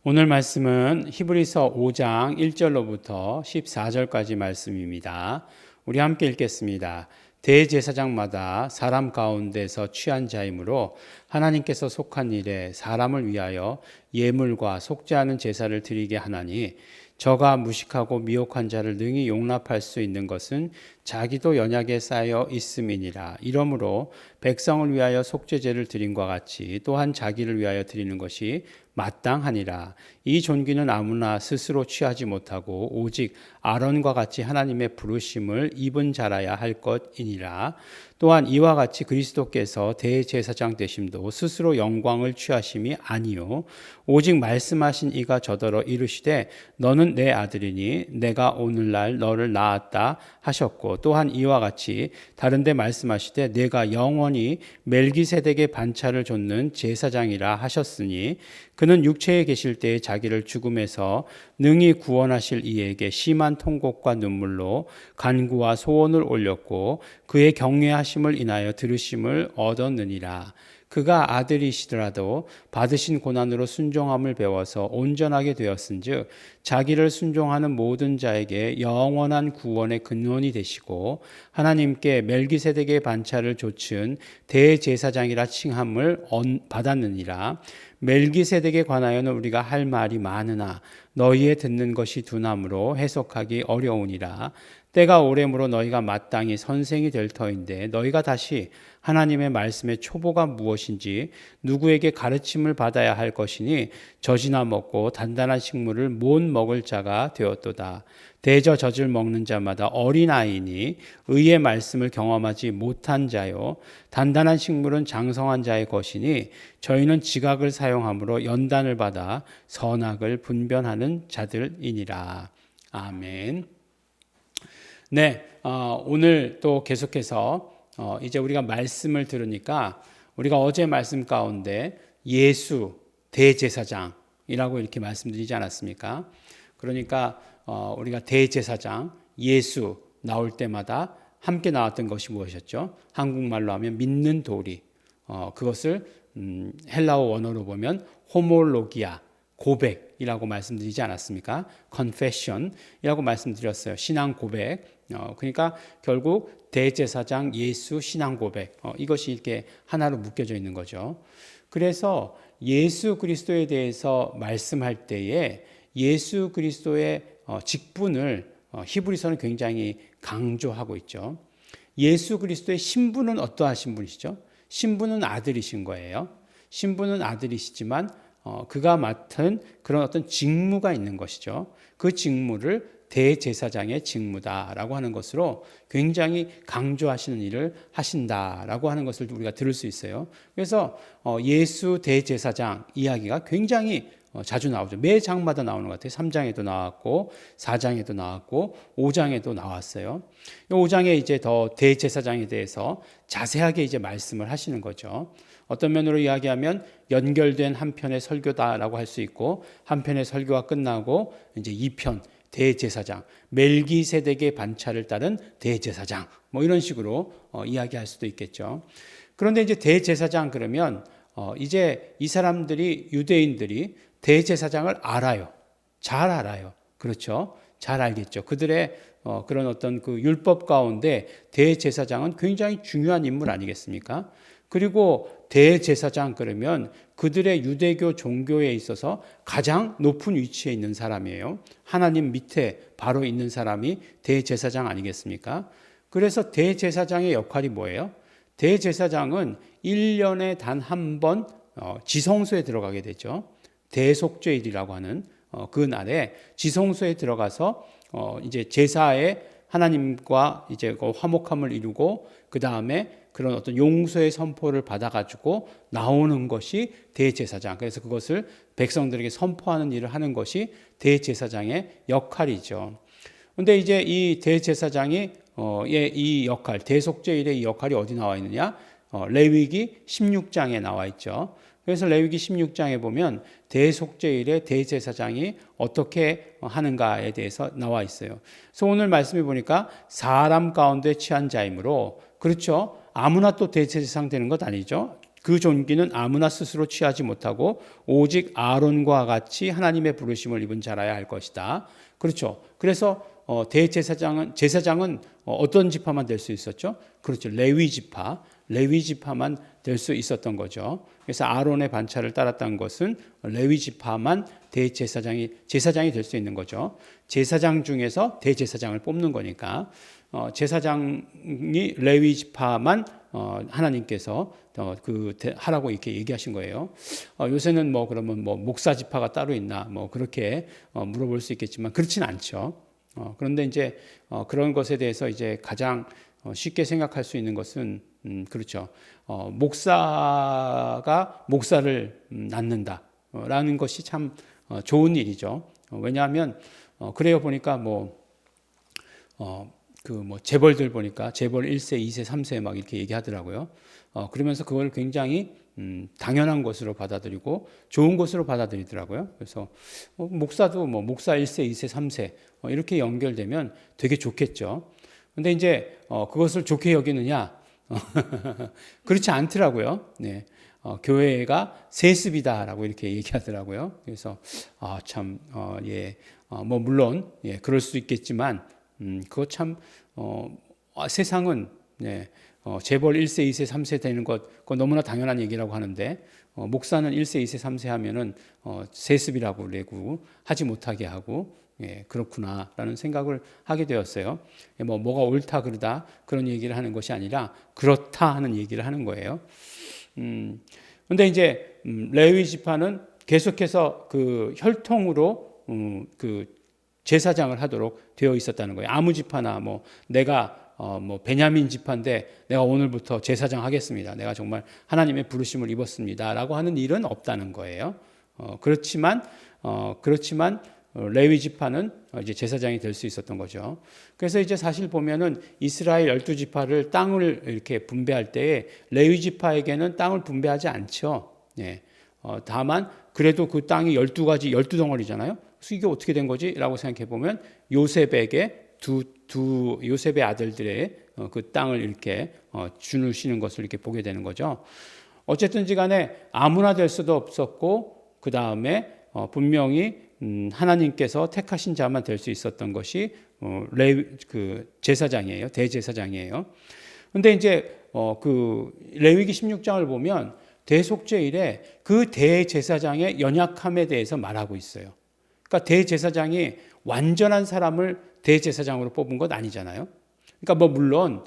오늘 말씀은 히브리서 5장 1절로부터 14절까지 말씀입니다. 우리 함께 읽겠습니다. 대제사장마다 사람 가운데서 취한 자이므로 하나님께서 속한 일에 사람을 위하여 예물과 속지 않은 제사를 드리게 하나니 저가 무식하고 미혹한 자를 능히 용납할 수 있는 것은 자기도 연약에 쌓여 있음이니라. 이러므로 백성을 위하여 속죄제를 드림과 같이 또한 자기를 위하여 드리는 것이 마땅하니라. 이 존귀는 아무나 스스로 취하지 못하고 오직 아론과 같이 하나님의 부르심을 입은 자라야 할 것이니라. 또한 이와 같이 그리스도께서 대제사장 되심도 스스로 영광을 취하심이 아니요 오직 말씀하신 이가 저더러 이르시되 너는 내 아들이니 내가 오늘날 너를 낳았다 하셨고, 또한 이와 같이 다른데 말씀하시되 내가 영원히 멜기세덱의 반차를 좇는 제사장이라 하셨으니 그는 육체에 계실 때에 자기를 죽음에서 능히 구원하실 이에게 심한 통곡과 눈물로 간구와 소원을 올렸고 그의 경외하심을 인하여 들으심을 얻었느니라. 그가 아들이시더라도 받으신 고난으로 순종함을 배워서 온전하게 되었은즉 자기를 순종하는 모든 자에게 영원한 구원의 근원이 되시고 하나님께 멜기세덱의 반차를 좇은 대제사장이라 칭함을 받았느니라. 멜기세덱에 관하여는 우리가 할 말이 많으나 너희의 듣는 것이 둔함으로 해석하기 어려우니라. 때가 오래므로 너희가 마땅히 선생이 될 터인데 너희가 다시 하나님의 말씀의 초보가 무엇인지 누구에게 가르침을 받아야 할 것이니 젖이나 먹고 단단한 식물을 못 먹을 자가 되었도다. 대저 젖을 먹는 자마다 어린아이니 의의 말씀을 경험하지 못한 자요 단단한 식물은 장성한 자의 것이니 저희는 지각을 사용함으로 연단을 받아 선악을 분별하는 자들이니라. 아멘. 네, 오늘 또 계속해서 이제 우리가 말씀을 들으니까 우리가 어제 말씀 가운데 예수 대제사장이라고 이렇게 말씀드리지 않았습니까? 그러니까 우리가 대제사장 예수 나올 때마다 함께 나왔던 것이 무엇이었죠? 한국말로 하면 믿는 도리. 그것을 헬라어 원어로 보면 호몰로기아 고백이라고 말씀드리지 않았습니까? confession이라고 말씀드렸어요. 신앙 고백. 그러니까 결국 대제사장 예수 신앙 고백. 이것이 이렇게 하나로 묶여져 있는 거죠. 그래서 예수 그리스도에 대해서 말씀할 때에 예수 그리스도의 직분을 히브리서는 굉장히 강조하고 있죠. 예수 그리스도의 신분은 어떠하신 분이시죠? 신분은 아들이신 거예요. 신분은 아들이시지만 그가 맡은 그런 어떤 직무가 있는 것이죠. 그 직무를 대제사장의 직무다라고 하는 것으로 굉장히 강조하시는 일을 하신다라고 하는 것을 우리가 들을 수 있어요. 그래서 예수 대제사장 이야기가 굉장히 자주 나오죠. 매 장마다 나오는 것 같아요. 3장에도 나왔고 4장에도 나왔고 5장에도 나왔어요. 5장에 이제 더 대제사장에 대해서 자세하게 이제 말씀을 하시는 거죠. 어떤 면으로 이야기하면 연결된 한 편의 설교다라고 할 수 있고 한 편의 설교가 끝나고 이제 2편 대제사장 멜기세덱의 반차를 따른 대제사장 뭐 이런 식으로 이야기할 수도 있겠죠. 그런데 이제 대제사장 그러면 이제 이 사람들이 유대인들이 대제사장을 알아요. 잘 알아요. 그렇죠? 잘 알겠죠. 그들의 그런 어떤 그 율법 가운데 대제사장은 굉장히 중요한 인물 아니겠습니까? 그리고 대제사장 그러면 그들의 유대교 종교에 있어서 가장 높은 위치에 있는 사람이에요. 하나님 밑에 바로 있는 사람이 대제사장 아니겠습니까? 그래서 대제사장의 역할이 뭐예요? 대제사장은 1년에 단 한 번 지성소에 들어가게 되죠. 대속죄일이라고 하는 그 날에 지성소에 들어가서 이제 제사에 하나님과 이제 그 화목함을 이루고 그 다음에 그런 어떤 용서의 선포를 받아가지고 나오는 것이 대제사장. 그래서 그것을 백성들에게 선포하는 일을 하는 것이 대제사장의 역할이죠. 그런데 이제 이 대제사장이 이 역할, 대속죄일의 이 역할이 어디 나와 있느냐? 레위기 16장에 나와 있죠. 그래서 레위기 16장에 보면 대속죄일에 대제사장이 어떻게 하는가에 대해서 나와 있어요. 그래서 오늘 말씀해 보니까 사람 가운데 취한 자이므로, 그렇죠? 아무나 또 대제사장 되는 것 아니죠. 그 존귀는 아무나 스스로 취하지 못하고 오직 아론과 같이 하나님의 부르심을 입은 자라야 할 것이다. 그렇죠. 그래서 제사장은 어떤 지파만 될 수 있었죠? 그렇죠. 레위 지파만 될 수 있었던 거죠. 그래서 아론의 반차를 따랐다는 것은 레위 지파만 제사장이 될 수 있는 거죠. 제사장 중에서 대제사장을 뽑는 거니까 제사장이 레위 지파만 하나님께서 하라고 이렇게 얘기하신 거예요. 요새는 그러면 목사 지파가 따로 있나 그렇게 물어볼 수 있겠지만 그렇지는 않죠. 그런데 이제 그런 것에 대해서 이제 가장 쉽게 생각할 수 있는 것은 그렇죠. 목사가 목사를 낳는다라는 것이 참 좋은 일이죠. 왜냐하면 그래요 보니까 재벌들 보니까 재벌 1세, 2세, 3세 막 이렇게 얘기하더라고요. 그러면서 그걸 굉장히 당연한 것으로 받아들이고 좋은 것으로 받아들이더라고요. 그래서 목사도 목사 1세, 2세, 3세 이렇게 연결되면 되게 좋겠죠. 근데 이제 그것을 좋게 여기느냐? 그렇지 않더라고요. 네. 교회가 세습이다라고 이렇게 얘기하더라고요. 그래서 물론 그럴 수 있겠지만 그거 참 세상은 재벌 1세, 2세, 3세 되는 그거 너무나 당연한 얘기라고 하는데 목사는 1세, 2세, 3세 하면은 세습이라고 그러고 하지 못하게 하고 그렇구나라는 생각을 하게 되었어요. 뭐가 옳다 그러다 그런 얘기를 하는 것이 아니라 그렇다 하는 얘기를 하는 거예요. 근데 이제 레위 지파는 계속해서 그 혈통으로 그 제사장을 하도록 되어 있었다는 거예요. 아무 지파나 내가 베냐민 지파인데 내가 오늘부터 제사장 하겠습니다. 내가 정말 하나님의 부르심을 입었습니다라고 하는 일은 없다는 거예요. 그렇지만 레위 지파는 이제 제사장이 될 수 있었던 거죠. 그래서 이제 사실 보면은 이스라엘 12지파를 땅을 이렇게 분배할 때에 레위 지파에게는 땅을 분배하지 않죠. 다만 그래도 그 땅이 12덩어리잖아요. 그래서 이게 어떻게 된 거지? 라고 생각해 보면 요셉에게 요셉의 아들들의 그 땅을 이렇게 주시는 것을 이렇게 보게 되는 거죠. 어쨌든지 간에 아무나 될 수도 없었고 그 다음에 분명히 하나님께서 택하신 자만 될 수 있었던 것이 제사장이에요. 대제사장이에요. 근데 이제 레위기 16장을 보면 대속죄일에 그 대제사장의 연약함에 대해서 말하고 있어요. 그러니까 대제사장이 완전한 사람을 대제사장으로 뽑은 것 아니잖아요. 그러니까 물론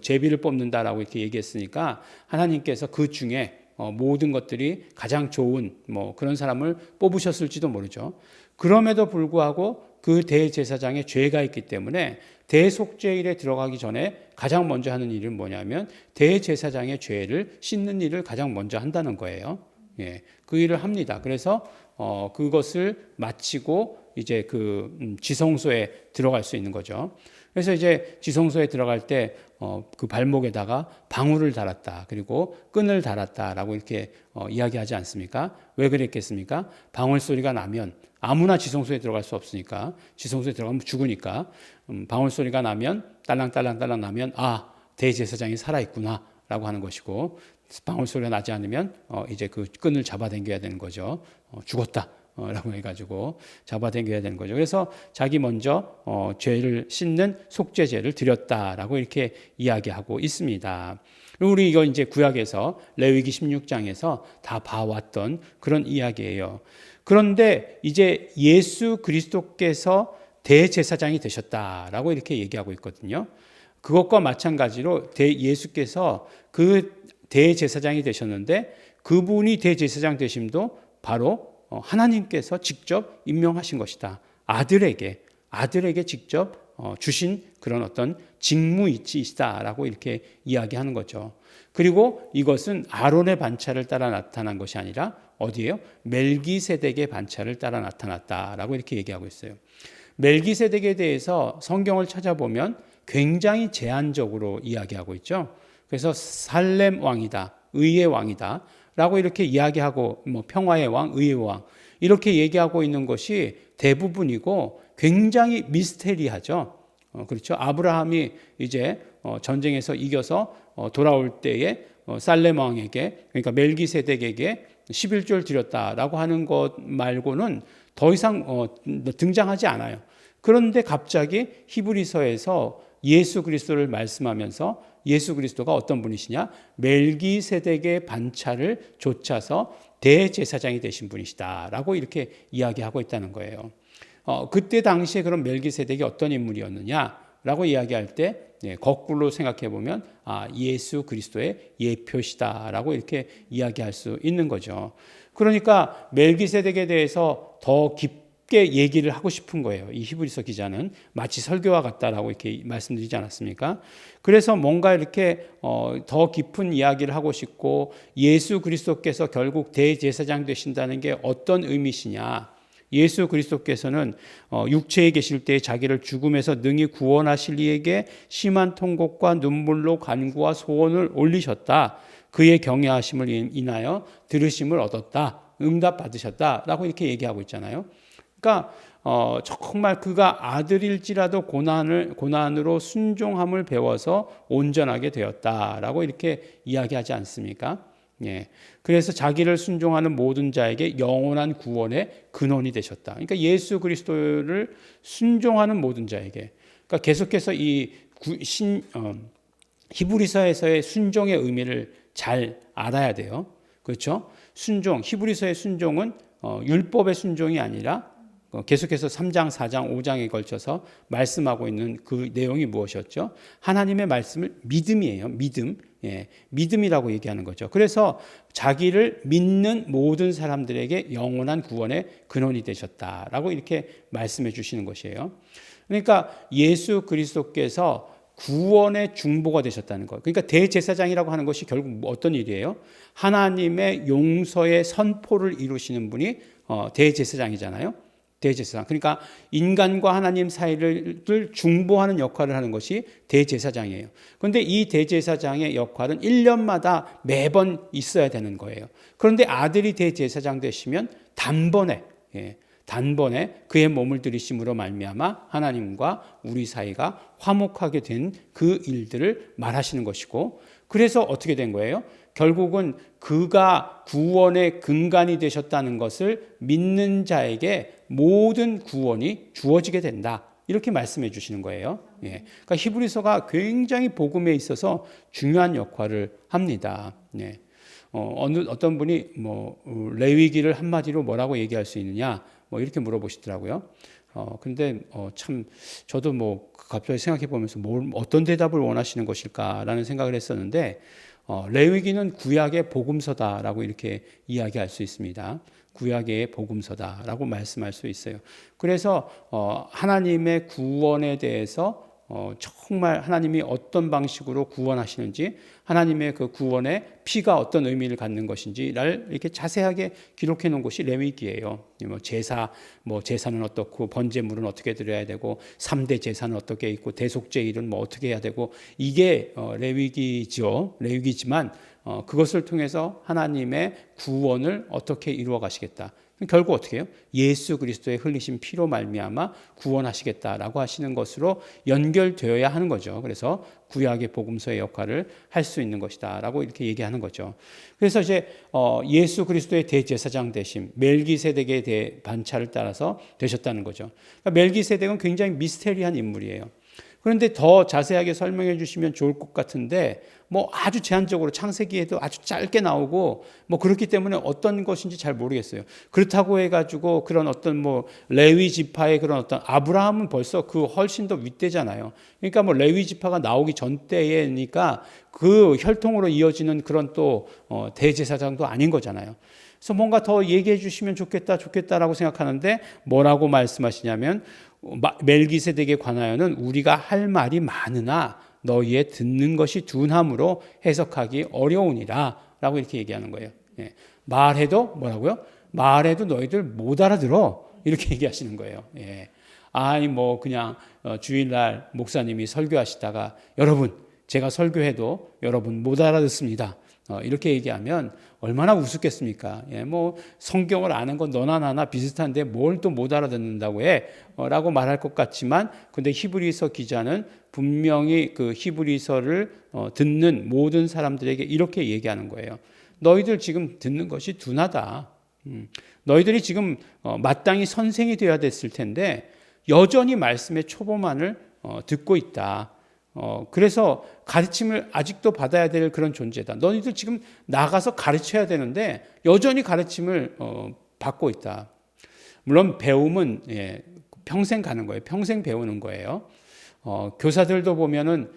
제비를 뽑는다라고 이렇게 얘기했으니까 하나님께서 그 중에 모든 것들이 가장 좋은 그런 사람을 뽑으셨을지도 모르죠. 그럼에도 불구하고 그 대제사장에 죄가 있기 때문에 대속죄일에 들어가기 전에 가장 먼저 하는 일은 뭐냐면 대제사장의 죄를 씻는 일을 가장 먼저 한다는 거예요. 그 일을 합니다. 그래서 그것을 마치고 이제 지성소에 들어갈 수 있는 거죠. 그래서 이제 지성소에 들어갈 때 그 발목에다가 방울을 달았다. 그리고 끈을 달았다라고 이렇게 이야기하지 않습니까? 왜 그랬겠습니까? 방울 소리가 나면 아무나 지성소에 들어갈 수 없으니까 지성소에 들어가면 죽으니까 방울 소리가 나면 딸랑딸랑딸랑 나면 대제사장이 살아있구나라고 하는 것이고 방울 소리가 나지 않으면 이제 그 끈을 잡아당겨야 되는 거죠. 죽었다. 라고 해가지고 잡아당겨야 되는 거죠. 그래서 자기 먼저 죄를 씻는 속죄제를 드렸다라고 이렇게 이야기하고 있습니다. 우리 이거 이제 구약에서 레위기 16장에서 다 봐왔던 그런 이야기예요. 그런데 이제 예수 그리스도께서 대제사장이 되셨다라고 이렇게 얘기하고 있거든요. 그것과 마찬가지로 예수께서 그 대제사장이 되셨는데 그분이 대제사장 되심도 바로 하나님께서 직접 임명하신 것이다. 아들에게 직접 주신 그런 어떤 직무이치시다라고 이렇게 이야기하는 거죠. 그리고 이것은 아론의 반차를 따라 나타난 것이 아니라 어디예요? 멜기세덱의 반차를 따라 나타났다라고 이렇게 얘기하고 있어요. 멜기세덱에 대해서 성경을 찾아보면 굉장히 제한적으로 이야기하고 있죠. 그래서 살렘 왕이다, 의의 왕이다 라고 이렇게 이야기하고 평화의 왕, 의의 왕 이렇게 얘기하고 있는 것이 대부분이고 굉장히 미스테리하죠. 그렇죠. 아브라함이 이제 전쟁에서 이겨서 돌아올 때에 살렘 왕에게, 그러니까 멜기세덱에게 11조를 드렸다라고 하는 것 말고는 더 이상 등장하지 않아요. 그런데 갑자기 히브리서에서 예수 그리스도를 말씀하면서 예수 그리스도가 어떤 분이시냐? 멜기세덱의 반차를 좇아서 대제사장이 되신 분이시다라고 이렇게 이야기하고 있다는 거예요. 그때 당시에 그럼 멜기세덱이 어떤 인물이었느냐라고 이야기할 때 거꾸로 생각해 보면 예수 그리스도의 예표시다라고 이렇게 이야기할 수 있는 거죠. 그러니까 멜기세덱에 대해서 더 깊게 얘기를 하고 싶은 거예요. 이 히브리서 기자는 마치 설교와 같다라고 이렇게 말씀드리지 않았습니까? 그래서 뭔가 이렇게 더 깊은 이야기를 하고 싶고 예수 그리스도께서 결국 대제사장 되신다는 게 어떤 의미시냐? 예수 그리스도께서는 육체에 계실 때 자기를 죽음에서 능히 구원하실 이에게 심한 통곡과 눈물로 간구와 소원을 올리셨다. 그의 경외하심을 인하여 들으심을 얻었다. 응답 받으셨다라고 이렇게 얘기하고 있잖아요. 그러니까 정말 그가 아들일지라도 고난으로 순종함을 배워서 온전하게 되었다라고 이렇게 이야기하지 않습니까? 예. 그래서 자기를 순종하는 모든 자에게 영원한 구원의 근원이 되셨다. 그러니까 예수 그리스도를 순종하는 모든 자에게. 그러니까 계속해서 이 히브리서에서의 순종의 의미를 잘 알아야 돼요. 그렇죠? 순종, 히브리서의 순종은 율법의 순종이 아니라 계속해서 3장, 4장, 5장에 걸쳐서 말씀하고 있는 그 내용이 무엇이었죠? 하나님의 말씀을 믿음이에요. 믿음. 예, 믿음이라고 얘기하는 거죠. 그래서 자기를 믿는 모든 사람들에게 영원한 구원의 근원이 되셨다라고 이렇게 말씀해 주시는 것이에요. 그러니까 예수 그리스도께서 구원의 중보가 되셨다는 거예요. 그러니까 대제사장이라고 하는 것이 결국 어떤 일이에요? 하나님의 용서의 선포를 이루시는 분이 대제사장이잖아요. 대제사장. 그러니까 인간과 하나님 사이를 중보하는 역할을 하는 것이 대제사장이에요. 그런데 이 대제사장의 역할은 1년마다 매번 있어야 되는 거예요. 그런데 아들이 대제사장 되시면 단번에 그의 몸을 들이심으로 말미암아 하나님과 우리 사이가 화목하게 된 그 일들을 말하시는 것이고, 그래서 어떻게 된 거예요? 결국은 그가 구원의 근간이 되셨다는 것을 믿는 자에게 모든 구원이 주어지게 된다. 이렇게 말씀해 주시는 거예요. 예. 그러니까 히브리서가 굉장히 복음에 있어서 중요한 역할을 합니다. 예. 어떤 분이 레위기를 한마디로 뭐라고 얘기할 수 있느냐? 이렇게 물어보시더라고요. 근데 참 저도 갑자기 생각해 보면서 어떤 대답을 원하시는 것일까라는 생각을 했었는데, 레위기는 구약의 복음서다라고 이렇게 이야기할 수 있습니다. 구약의 복음서다라고 말씀할 수 있어요. 그래서 하나님의 구원에 대해서 정말 하나님이 어떤 방식으로 구원하시는지, 하나님의 그 구원의 피가 어떤 의미를 갖는 것인지를 이렇게 자세하게 기록해 놓은 것이 레위기예요. 제사는 어떻고, 번제물은 어떻게 드려야 되고, 3대 제사는 어떻게 있고, 대속제일은 어떻게 해야 되고, 이게 레위기죠. 레위기지만 그것을 통해서 하나님의 구원을 어떻게 이루어 가시겠다. 결국 어떻게 해요? 예수 그리스도의 흘리신 피로 말미암아 구원하시겠다라고 하시는 것으로 연결되어야 하는 거죠. 그래서 구약의 복음서의 역할을 할 수 있는 것이다라고 이렇게 얘기하는 거죠. 그래서 이제 예수 그리스도의 대제사장 되심, 멜기세덱의 반차를 따라서 되셨다는 거죠. 그러니까 멜기세덱은 굉장히 미스테리한 인물이에요. 그런데 더 자세하게 설명해 주시면 좋을 것 같은데 아주 제한적으로 창세기에도 아주 짧게 나오고 그렇기 때문에 어떤 것인지 잘 모르겠어요. 그렇다고 해가지고 그런 어떤 레위 지파의 그런 어떤 아브라함은 벌써 그 훨씬 더 윗대잖아요. 그러니까 레위 지파가 나오기 전 때니까 그 혈통으로 이어지는 그런 또 대제사장도 아닌 거잖아요. 그래서 뭔가 더 얘기해 주시면 좋겠다라고 생각하는데 뭐라고 말씀하시냐면 멜기세덱에 관하여는 우리가 할 말이 많으나 너희의 듣는 것이 둔함으로 해석하기 어려우니라 라고 이렇게 얘기하는 거예요. 예. 말해도 뭐라고요? 말해도 너희들 못 알아들어 이렇게 얘기하시는 거예요. 예. 아니 그냥 주일날 목사님이 설교하시다가 여러분 제가 설교해도 여러분 못 알아듣습니다. 이렇게 얘기하면 얼마나 우습겠습니까? 예, 뭐 성경을 아는 건 너나 나나 비슷한데 뭘 또 못 알아듣는다고 해? 라고 말할 것 같지만, 근데 히브리서 기자는 분명히 그 히브리서를 듣는 모든 사람들에게 이렇게 얘기하는 거예요. 너희들 지금 듣는 것이 둔하다. 너희들이 지금 마땅히 선생이 되어야 됐을 텐데 여전히 말씀의 초보만을 듣고 있다. 그래서 가르침을 아직도 받아야 될 그런 존재다. 너희들 지금 나가서 가르쳐야 되는데 여전히 가르침을 받고 있다. 물론 배움은 평생 가는 거예요. 평생 배우는 거예요. 교사들도 보면은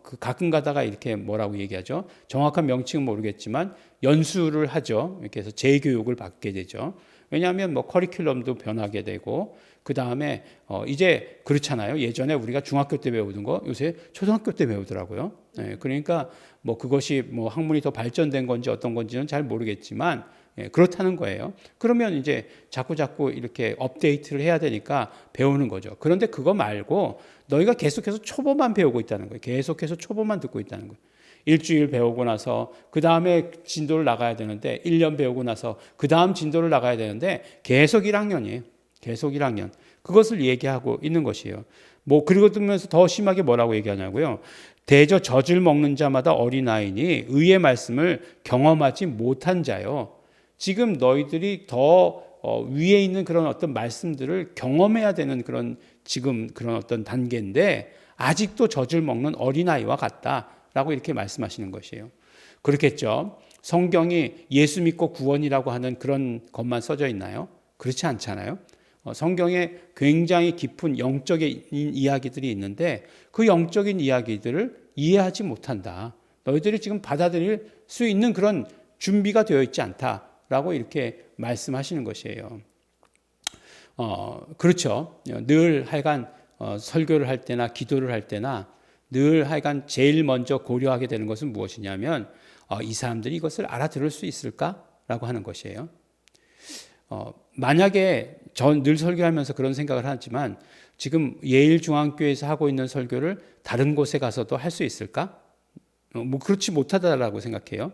그 가끔 가다가 이렇게 뭐라고 얘기하죠? 정확한 명칭은 모르겠지만 연수를 하죠. 이렇게 해서 재교육을 받게 되죠. 왜냐하면 뭐 커리큘럼도 변하게 되고, 그 다음에 이제 그렇잖아요. 예전에 우리가 중학교 때 배우던 거 요새 초등학교 때 배우더라고요. 그러니까 뭐 그것이 뭐 학문이 더 발전된 건지 어떤 건지는 잘 모르겠지만 그렇다는 거예요. 그러면 이제 자꾸 이렇게 업데이트를 해야 되니까 배우는 거죠. 그런데 그거 말고 너희가 계속해서 초보만 배우고 있다는 거예요. 계속해서 초보만 듣고 있다는 거예요. 일주일 배우고 나서 그 다음에 진도를 나가야 되는데, 1년 배우고 나서 그 다음 진도를 나가야 되는데 계속 1학년이에요. 계속 1학년. 그것을 얘기하고 있는 것이에요. 뭐 그리고 들으면서 더 심하게 뭐라고 얘기하냐고요. 대저 젖을 먹는 자마다 어린아이니 의의 말씀을 경험하지 못한 자요. 지금 너희들이 더 위에 있는 그런 어떤 말씀들을 경험해야 되는 그런 지금 그런 어떤 단계인데 아직도 젖을 먹는 어린아이와 같다라고 이렇게 말씀하시는 것이에요. 그렇겠죠. 성경이 예수 믿고 구원이라고 하는 그런 것만 써져 있나요? 그렇지 않잖아요. 성경에 굉장히 깊은 영적인 이야기들이 있는데 그 영적인 이야기들을 이해하지 못한다. 너희들이 지금 받아들일 수 있는 그런 준비가 되어 있지 않다라고 이렇게 말씀하시는 것이에요. 그렇죠. 늘 하여간 설교를 할 때나 기도를 할 때나 늘 하여간 제일 먼저 고려하게 되는 것은 무엇이냐면 이 사람들이 이것을 알아들을 수 있을까라고 하는 것이에요. 만약에 전 늘 설교하면서 그런 생각을 하지만 지금 예일중앙교회에서 하고 있는 설교를 다른 곳에 가서도 할 수 있을까? 뭐 그렇지 못하다라고 생각해요.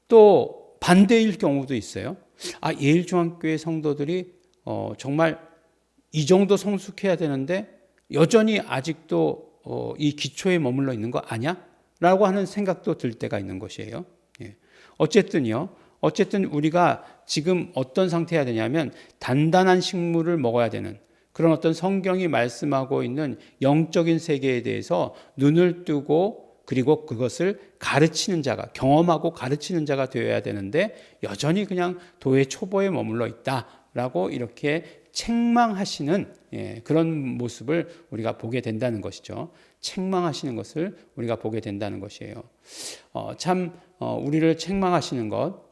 또 반대일 경우도 있어요. 예일중앙교회 성도들이 정말 이 정도 성숙해야 되는데 여전히 아직도 이 기초에 머물러 있는 거 아니야? 라고 하는 생각도 들 때가 있는 것이에요. 어쨌든 우리가 지금 어떤 상태여야 되냐면 단단한 식물을 먹어야 되는 그런 어떤 성경이 말씀하고 있는 영적인 세계에 대해서 눈을 뜨고 그리고 그것을 가르치는 자가, 경험하고 가르치는 자가 되어야 되는데 여전히 그냥 도의 초보에 머물러 있다라고 이렇게 책망하시는 그런 모습을 우리가 보게 된다는 것이죠. 책망하시는 것을 우리가 보게 된다는 것이에요. 우리를 책망하시는 것,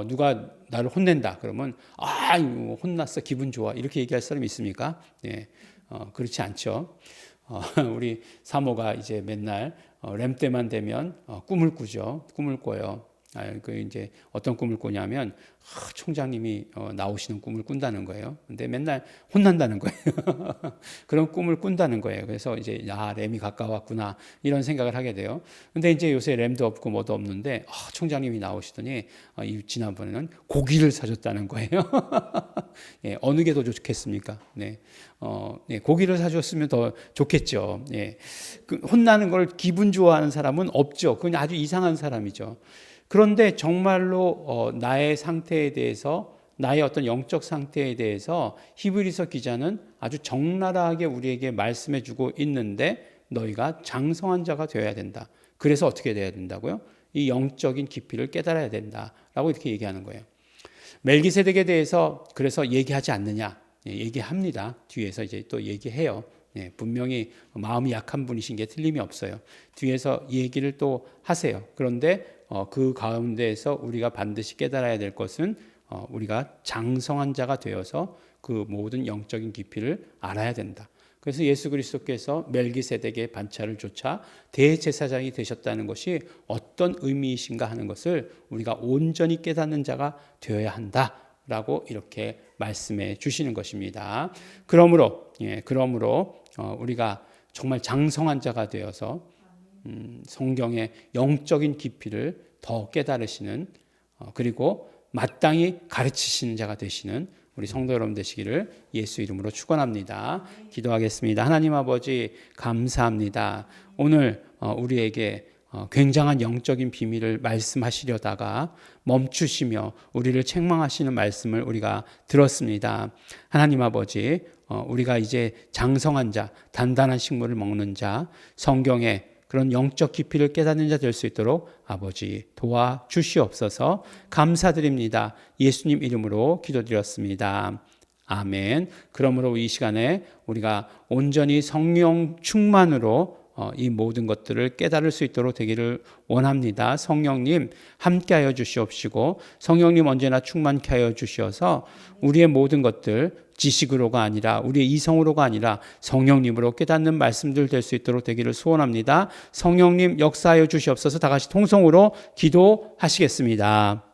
누가 나를 혼낸다 그러면 혼났어 기분 좋아 이렇게 얘기할 사람이 있습니까? 그렇지 않죠. 우리 사모가 이제 맨날 램 때만 되면 꿈을 꾸죠. 꿈을 꿔요. 그 이제 어떤 꿈을 꾸냐면 총장님이 나오시는 꿈을 꾼다는 거예요. 근데 맨날 혼난다는 거예요. 그런 꿈을 꾼다는 거예요. 그래서 이제 램이 가까웠구나 이런 생각을 하게 돼요. 근데 이제 요새 램도 없고 뭐도 없는데 총장님이 나오시더니 지난번에는 고기를 사줬다는 거예요. 어느 게 더 좋겠습니까? 고기를 사줬으면 더 좋겠죠. 그 혼나는 걸 기분 좋아하는 사람은 없죠. 그건 아주 이상한 사람이죠. 그런데 정말로 나의 상태에 대해서, 나의 어떤 영적 상태에 대해서 히브리서 기자는 아주 적나라하게 우리에게 말씀해 주고 있는데 너희가 장성한 자가 되어야 된다. 그래서 어떻게 돼야 된다고요? 이 영적인 깊이를 깨달아야 된다라고 이렇게 얘기하는 거예요. 멜기세덱에 대해서 그래서 얘기하지 않느냐? 얘기합니다. 뒤에서 이제 또 얘기해요. 분명히 마음이 약한 분이신 게 틀림이 없어요. 뒤에서 얘기를 또 하세요. 그런데 그 가운데에서 우리가 반드시 깨달아야 될 것은 우리가 장성한 자가 되어서 그 모든 영적인 깊이를 알아야 된다. 그래서 예수 그리스도께서 멜기세덱의 반차를 좇아 대제사장이 되셨다는 것이 어떤 의미이신가 하는 것을 우리가 온전히 깨닫는 자가 되어야 한다라고 이렇게 말씀해 주시는 것입니다. 그러므로 우리가 정말 장성한 자가 되어서 성경의 영적인 깊이를 더 깨달으시는 그리고 마땅히 가르치시는 자가 되시는 우리 성도 여러분 되시기를 예수 이름으로 축원합니다. 기도하겠습니다. 하나님 아버지 감사합니다. 오늘 우리에게 굉장한 영적인 비밀을 말씀하시려다가 멈추시며 우리를 책망하시는 말씀을 우리가 들었습니다. 하나님 아버지, 우리가 이제 장성한 자, 단단한 식물을 먹는 자, 성경의 그런 영적 깊이를 깨닫는 자 될 수 있도록 아버지 도와주시옵소서. 감사드립니다. 예수님 이름으로 기도드렸습니다. 아멘. 그러므로 이 시간에 우리가 온전히 성령 충만으로 이 모든 것들을 깨달을 수 있도록 되기를 원합니다. 성령님 함께하여 주시옵시고 성령님 언제나 충만케 하여 주시어서 우리의 모든 것들 지식으로가 아니라 우리의 이성으로가 아니라 성령님으로 깨닫는 말씀들 될 수 있도록 되기를 소원합니다. 성령님 역사하여 주시옵소서. 다 같이 통성으로 기도하시겠습니다.